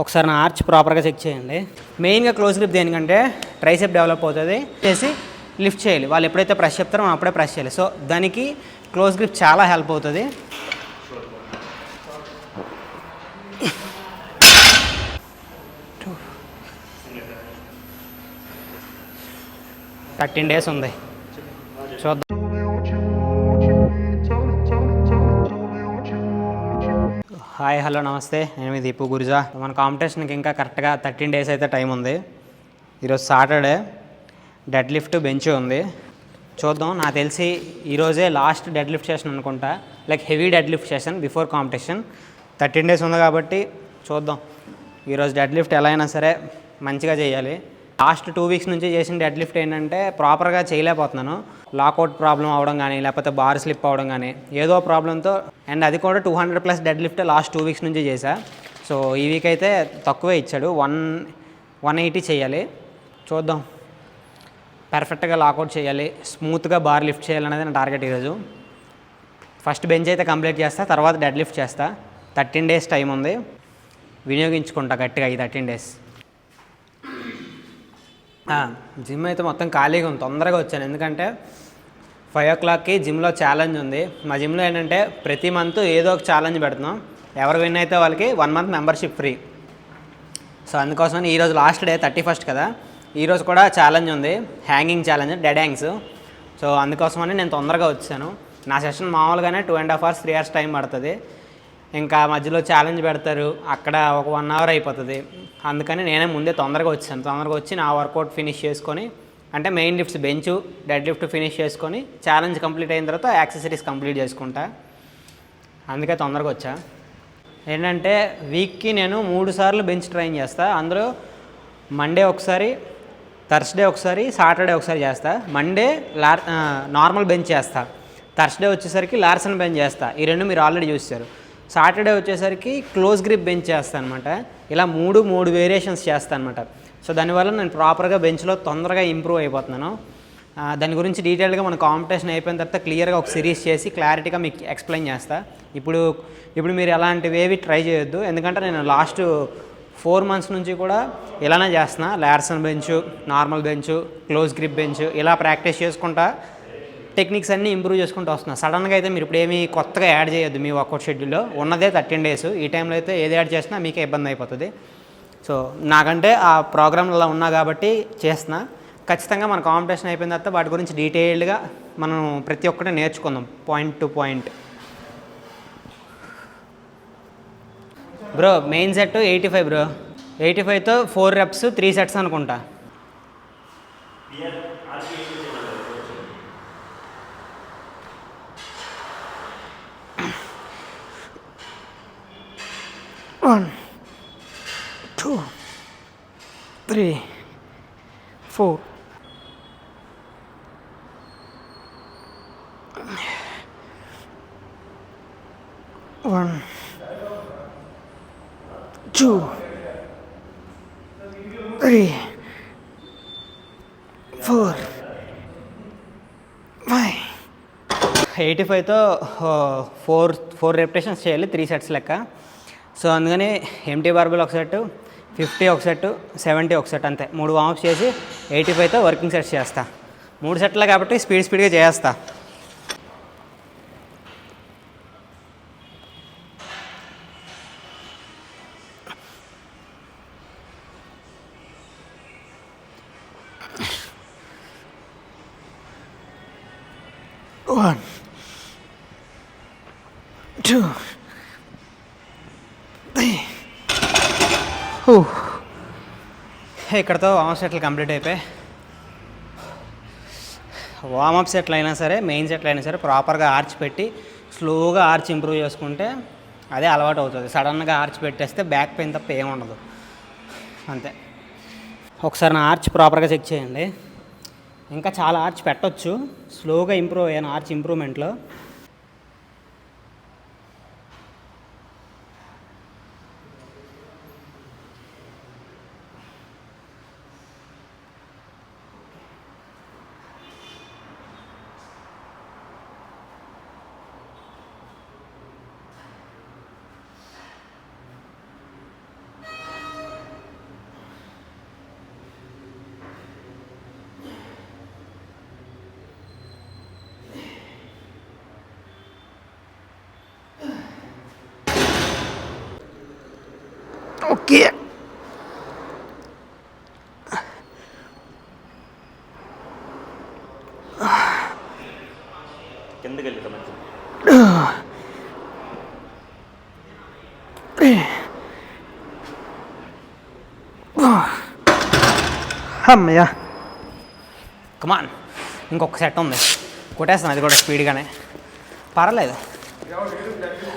ఒకసారి నా ఆర్చ్ ప్రాపర్గా చెక్ చేయండి. మెయిన్గా క్లోజ్ గ్రిప్ దేనికంటే ట్రైసెప్ డెవలప్ అవుతుంది చేసి లిఫ్ట్ చేయాలి. వాళ్ళు ఎప్పుడైతే ప్రెస్ చెప్తారో మనం అప్పుడే ప్రెస్ చేయాలి. సో దానికి క్లోజ్ గ్రిప్ చాలా హెల్ప్ అవుతుంది. థర్టీన్ డేస్ ఉంది, చూద్దాం. హాయ్, హలో, నమస్తే. నేను మీ దీపు గురిజా. మన కాంపిటీషన్కి ఇంకా కరెక్ట్గా 13 డేస్ అయితే టైం ఉంది. ఈరోజు సాటర్డే. డెడ్ లిఫ్ట్ బెంచ్ ఉంది, చూద్దాం. నాకు తెలిసి ఈరోజే లాస్ట్ డెడ్ లిఫ్ట్ సెషన్ అనుకుంటా, like heavy dead lift session before competition. 13 days ఉంది కాబట్టి చూద్దాం. ఈరోజు డెడ్ లిఫ్ట్ ఎలా అయినా సరే మంచిగా చేయాలి. లాస్ట్ 2 వీక్స్ నుంచి చేసిన డెడ్ లిఫ్ట్ ఏంటంటే ప్రాపర్గా చేయలేకపోతున్నాను. లాకౌట్ ప్రాబ్లం అవడం కానీ, లేకపోతే బార్ స్లిప్ అవడం కానీ, ఏదో ప్రాబ్లంతో. అండ్ అది కూడా 200+ డెడ్ లిఫ్ట్ లాస్ట్ 2 వీక్స్ నుంచి చేశా. సో ఈ వీక్ అయితే తక్కువే ఇచ్చాడు, 180 చేయాలి. చూద్దాం. పర్ఫెక్ట్గా లాకౌట్ చేయాలి, స్మూత్గా బార్ లిఫ్ట్ చేయాలనేది నా టార్గెట్ ఈరోజు. ఫస్ట్ బెంచ్ అయితే కంప్లీట్ చేస్తా, తర్వాత డెడ్ లిఫ్ట్ చేస్తా. 13 డేస్ టైం ఉంది, వినియోగించుకుంటా గట్టిగా ఈ 13 డేస్. జిమ్ అయితే మొత్తం ఖాళీగా ఉంది. తొందరగా వచ్చాను ఎందుకంటే 5 o'clockకి జిమ్లో ఛాలెంజ్ ఉంది. మా జిమ్లో ఏంటంటే ప్రతి మంత్ ఏదో ఒక ఛాలెంజ్ పెడుతున్నాం. ఎవరు విన్ అయితే వాళ్ళకి 1 month మెంబర్షిప్ ఫ్రీ. సో అందుకోసమని ఈరోజు లాస్ట్ డే 31st కదా, ఈరోజు కూడా ఛాలెంజ్ ఉంది, hanging challenge, dead hangs. So అందుకోసమని నేను తొందరగా వచ్చాను. నా సెషన్ మామూలుగానే 2.5 hours 3 hours టైం పడుతుంది. ఇంకా మధ్యలో ఛాలెంజ్ పెడతారు, అక్కడ ఒక 1 hour అయిపోతుంది. అందుకని నేనే ముందే తొందరగా వచ్చాను. తొందరగా వచ్చి నా వర్కౌట్ ఫినిష్ చేసుకొని, అంటే main lifts bench dead lift finish చేసుకొని ఛాలెంజ్ కంప్లీట్ అయిన తర్వాత యాక్సెసరీస్ కంప్లీట్ చేసుకుంటా. అందుకే తొందరగా వచ్చా. ఏంటంటే వీక్కి నేను 3 సార్లు బెంచ్ ట్రైన్ చేస్తా. అందులో మండే ఒకసారి, థర్స్డే ఒకసారి, సాటర్డే ఒకసారి చేస్తా. మండే నార్మల్ బెంచ్ చేస్తా, థర్స్డే వచ్చేసరికి లార్సన్ బెంచ్ చేస్తా. ఈ రెండు మీరు ఆల్రెడీ చూసారు. సాటర్డే వచ్చేసరికి క్లోజ్ గ్రిప్ బెంచ్ చేస్తాను అనమాట. ఇలా 3 వేరియేషన్స్ చేస్తాను అనమాట. సో దానివల్ల నేను ప్రాపర్గా బెంచ్లో తొందరగా ఇంప్రూవ్ అయిపోతున్నాను. దాని గురించి డీటెయిల్గా మన కాంపిటీషన్ అయిపోయిన తర్వాత క్లియర్గా ఒక సిరీస్ చేసి క్లారిటీగా మీకు ఎక్స్ప్లెయిన్ చేస్తా. ఇప్పుడు మీరు ఎలాంటివేవి ట్రై చేయొద్దు, ఎందుకంటే నేను లాస్ట్ 4 months నుంచి కూడా ఇలానే చేస్తున్నా. Larsen bench, normal bench, close grip bench ఇలా ప్రాక్టీస్ చేసుకుంటా టెక్నిక్స్ అన్నీ ఇంప్రూవ్ చేసుకుంటూ వస్తున్నా. సడన్గా అయితే మీరు ఇప్పుడు ఏమీ కొత్తగా యాడ్ చేయొద్దు మీ వర్కౌట్ షెడ్యూల్లో. ఉన్నదే 13 days. ఈ టైంలో అయితే ఏది యాడ్ చేసినా మీకే ఇబ్బంది అయిపోతుంది. సో నాకంటే ఆ ప్రోగ్రాంలో ఉన్నా కాబట్టి చేస్తున్నా. ఖచ్చితంగా మన కాంపిటీషన్ అయిపోయిన తర్వాత వాటి గురించి డీటెయిల్డ్గా మనం ప్రతి ఒక్కటి నేర్చుకుందాం, point to point. Bro main set 85 bro. 85తో 4 reps 3 sets అనుకుంటా. One, 2, 3, 4. One, 2, 3, 4, 5. 85తో 4 repetitions చేయాలి, 3 sets లెక్క. సో అందుకని ఎంటీ బార్బెల్ ఒక సెట్, 50 ఒక సెట్, 70 ఒక సెట్, అంతే 3 వార్మప్స్ చేసి 85తో వర్కింగ్ సెట్స్ చేస్తా. 3 సెట్లే కాబట్టి స్పీడ్గా చేస్తా. One, 2, 3. ఇక్కడతో వార్మప్ సెట్లు కంప్లీట్ అయిపోయాయి. వార్మప్ సెట్లు అయినా సరే, మెయిన్ సెట్లు అయినా సరే ప్రాపర్గా ఆర్చ్ పెట్టి స్లోగా ఆర్చ్ ఇంప్రూవ్ చేసుకుంటే అదే అలవాటు అవుతుంది. సడన్గా ఆర్చ్ పెట్టేస్తే బ్యాక్ పెయిన్ తప్ప ఏముండదు, అంతే. ఒకసారి నా ఆర్చ్ ప్రాపర్గా చెక్ చేయండి. ఇంకా చాలా ఆర్చ్ పెట్టొచ్చు, స్లోగా ఇంప్రూవ్ అయ్యాను ఆర్చ్ ఇంప్రూవ్మెంట్లో. ఓకే. కిందకి వెళ్ళి మంచి అమ్మయ్యా. కమాన్, ఇంకొక సెట్ ఉంది, కొట్టేస్తాను అది కూడా స్పీడ్గానే, పర్లేదు.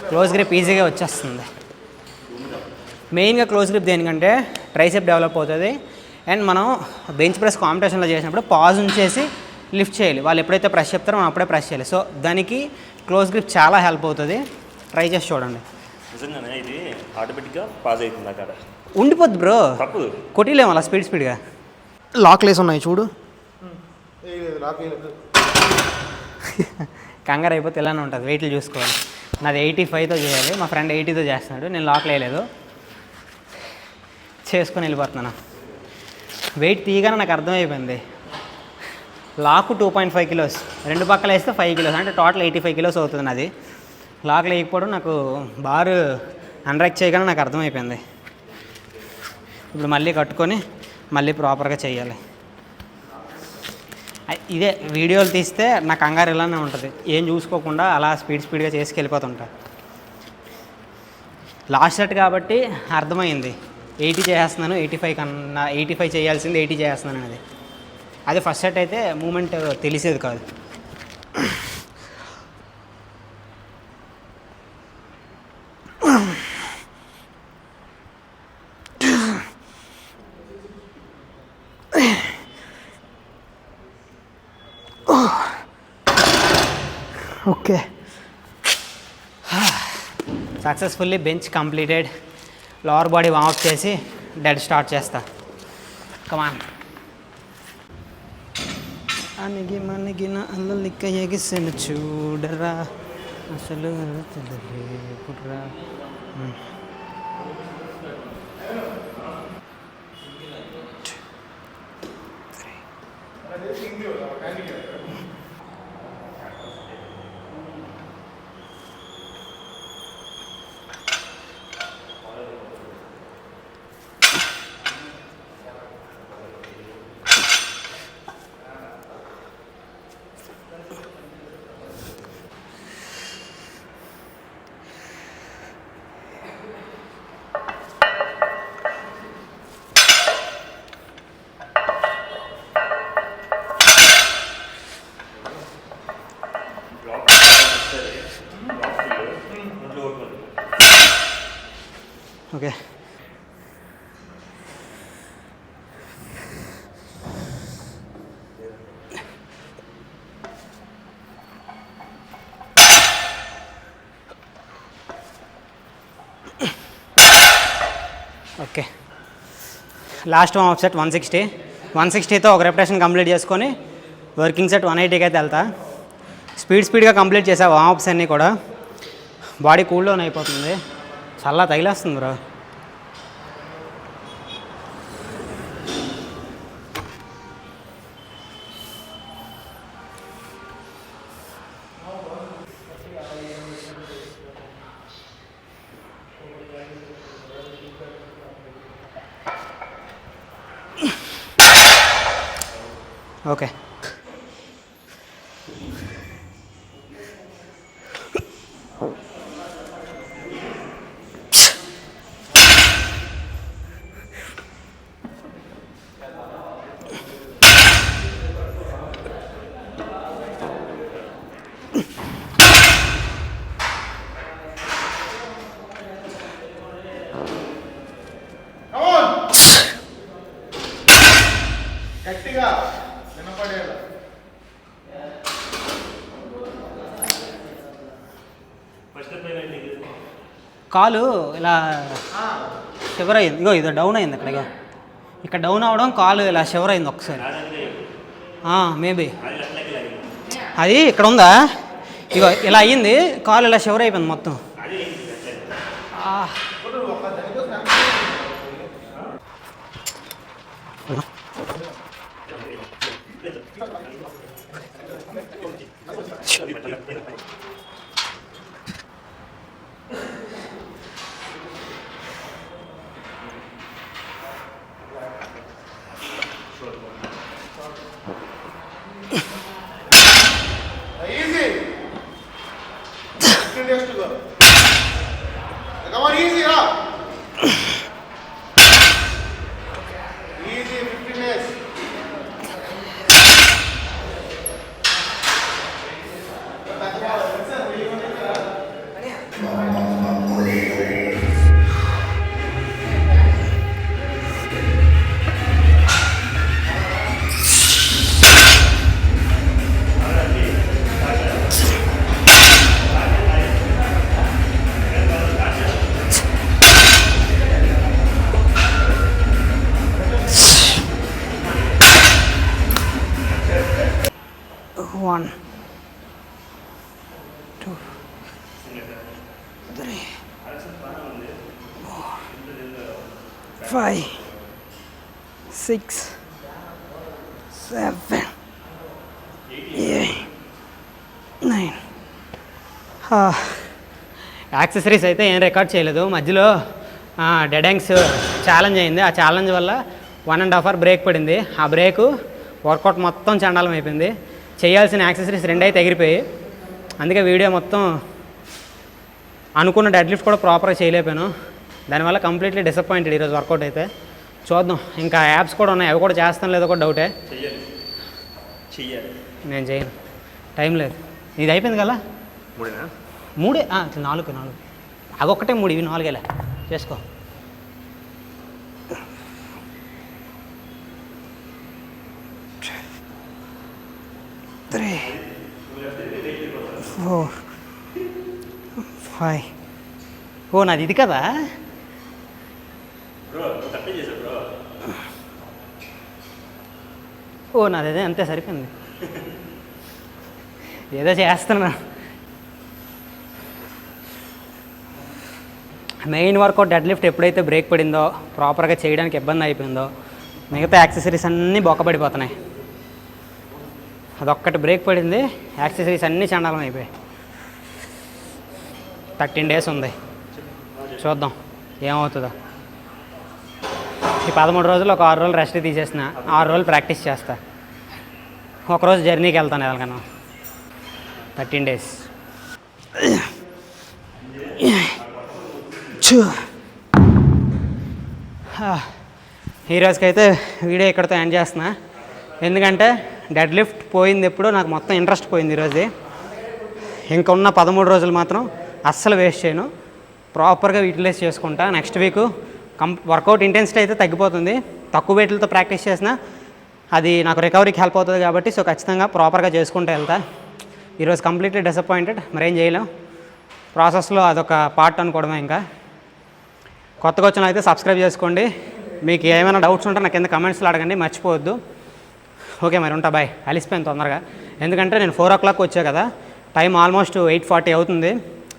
క్లోజ్ గ్రిప్ ఈజీగా వచ్చేస్తుంది. మెయిన్గా క్లోజ్ గ్రిప్ దేనికంటే ట్రైసెప్ డెవలప్ అవుతుంది. అండ్ మనం బెంచ్ ప్రెస్ కాంపిటీషన్లో చేసినప్పుడు పాజ్ ఉంచేసి లిఫ్ట్ చేయాలి. వాళ్ళు ఎప్పుడైతే ప్రెస్ చెప్తారో మనం అప్పుడే ప్రెస్ చేయాలి. సో దానికి క్లోజ్ గ్రిప్ చాలా హెల్ప్ అవుతుంది. ట్రై చేసి చూడండి. నిజంగానే ఇది ఆటోమేటిక్గా పాజ్ అవుతుంది అక్కడ, ఉండిపోద్ది బ్రో, తప్పదు. కొట్టిలేము అలా స్పీడ్గా. లాక్లేసి ఉన్నాయి చూడు. కంగారు అయిపోతే ఇలానే ఉంటుంది, వెయిట్లు చూసుకోవాలి. నాది 85తో చేయాలి, మా ఫ్రెండ్ 80తో చేస్తున్నాడు, నేను లాక్ వేయలేదు, చేసుకొని వెళ్ళిపోతున్నాను. వెయిట్ తీయగానే నాకు అర్థమైపోయింది, లాకు 2.5 కిలోస్, రెండు పక్కల వేస్తే 5 కిలోస్, అంటే టోటల్ 85 కిలోస్ అవుతుంది నాది. లాక్ లేకపోవడం నాకు బారు అన్రాక్ చేయగానే నాకు అర్థమైపోయింది. ఇప్పుడు మళ్ళీ కట్టుకొని మళ్ళీ ప్రాపర్గా చేయాలి. ఇదే వీడియోలు తీస్తే నా కంగారు ఇలానే ఉంటుంది, ఏం చూసుకోకుండా అలా స్పీడ్గా చేసుకెళ్ళిపోతుంటా. లాస్ట్ సెట్ కాబట్టి అర్థమైంది, 80 చేస్తున్నాను, 85 కన్నా 85 చేయాల్సింది 80 చేస్తున్నాను అనేది. అదే ఫస్ట్ సెట్ అయితే మూమెంట్ తెలిసేది కాదు. Okay, successfully bench completed. Lower body warmup చేసి డెడ్ స్టార్ట్ చేస్తా. కమాన్. అనిగి మనగిన అల్లలిక్క ఎగిసెను చూడరా, అసలు పుట్రా. Okay, okay. Last warmup set 160. 160తో ఒక రెపిటేషన్ కంప్లీట్ చేసుకొని వర్కింగ్ సెట్ 180కి అయితే వెళ్తా. స్పీడ్గా కంప్లీట్ చేసా వార్మప్స్ అన్నీ కూడా. బాడీ కూల్ డౌన్ అయిపోతుంది, చల్ల తగిలేస్తుంది బ్రో. ఓకే, గట్టిగా వినపడేలా. కాలు ఇలా షివర్ అయింది, ఇగో ఇది డౌన్ అయింది అక్కడ, ఇగో ఇక్కడ డౌన్ అవ్వడం, కాలు ఇలా షివర్ అయింది ఒకసారి. మేబీ అది ఇక్కడ ఉందా, ఇగో ఇలా అయ్యింది, కాలు ఇలా షివర్ అయిపోయింది మొత్తం. 1 2 3 4 5 6 7 8 9. యాక్సెసరీస్ అయితే ఏం రికార్డ్ చేయలేదు. మధ్యలో డెడ్ యాంగ్స్ ఛాలెంజ్ అయింది. ఆ ఛాలెంజ్ వల్ల 1.5 అవర్ బ్రేక్ పడింది. ఆ బ్రేకు వర్కౌట్ మొత్తం చండాలం అయిపోయింది. చేయాల్సిన యాక్సెసరీస్ 2 అయితే ఎగిరిపోయి, అందుకే వీడియో మొత్తం అనుకున్న డెడ్ లిఫ్ట్ కూడా ప్రాపర్గా చేయలేకపోయాను. దానివల్ల కంప్లీట్లీ డిసప్పాయింటెడ్ ఈరోజు వర్కౌట్ అయితే. చూద్దాం, ఇంకా యాప్స్ కూడా ఉన్నాయి, అవి కూడా చేస్తాను లేదో కూడా డౌటే. నేను చేయను, టైం లేదు. ఇది అయిపోయింది కదా, 3 4 అదొక్కటే 3, ఇవి 4 చేసుకో. Three, 4, 5. ఓ నాది ఇది కదా. ఓ నాది అదే, అంతే సరిపోయింది. ఏదో చేస్తున్నా. మెయిన్ వర్కౌట్ డెడ్ లిఫ్ట్ ఎప్పుడైతే బ్రేక్ పడిందో, ప్రాపర్గా చేయడానికి ఇబ్బంది అయిపోయిందో, మిగతా యాక్సెసరీస్ అన్నీ బొక్కపడిపోతున్నాయి. అదొక్కటి బ్రేక్ పడింది, యాక్సెసరీస్ అన్నీ చండాలం అయిపోయాయి. 13 days ఉంది, చూద్దాం ఏమవుతుందో. ఈ 13 రోజులు ఒక 6 రోజులు రెస్ట్ తీసేసిన, 6 రోజులు ప్రాక్టీస్ చేస్తా. ఒకరోజు జర్నీకి వెళ్తాను ఎలాగన్నా. 13 days. ఈరోజుకైతే వీడియో ఇక్కడితో ఎండ్ చేస్తున్నా. ఎందుకంటే డెడ్ లిఫ్ట్ పోయింది ఎప్పుడో నాకు మొత్తం ఇంట్రెస్ట్ పోయింది ఈరోజు. ఇంకున్న 13 రోజులు మాత్రం అస్సలు వేస్ట్ చేయను, ప్రాపర్గా యూటిలైజ్ చేసుకుంటా. నెక్స్ట్ వీక్ వర్కౌట్ ఇంటెన్సిటీ అయితే తగ్గిపోతుంది. తక్కువ వెయిట్లతో ప్రాక్టీస్ చేసినా అది నాకు రికవరీకి హెల్ప్ అవుతుంది కాబట్టి, సో ఖచ్చితంగా ప్రాపర్గా చేసుకుంటూ వెళ్తా. ఈరోజు కంప్లీట్లీ డిసప్పాయింటెడ్, మరేం చేయలేం. ప్రాసెస్లో అదొక పార్ట్ అనుకోవడమే. ఇంకా కొత్తగా వచ్చిన అయితే సబ్స్క్రైబ్ చేసుకోండి. మీకు ఏమైనా డౌట్స్ ఉంటే నాకు కింద కమెంట్స్లో అడగండి, మర్చిపోవద్దు. ఓకే, మరి ఉంటా, బాయ్. అలిసిపోయాను తొందరగా, ఎందుకంటే నేను 4 o'clock వచ్చా కదా, టైం ఆల్మోస్ట్ 8:40 అవుతుంది.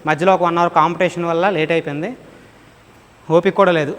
మధ్యలో ఒక 1 hour కాంపిటీషన్ వల్ల లేట్ అయిపోయింది, ఓపిక కూడా లేదు.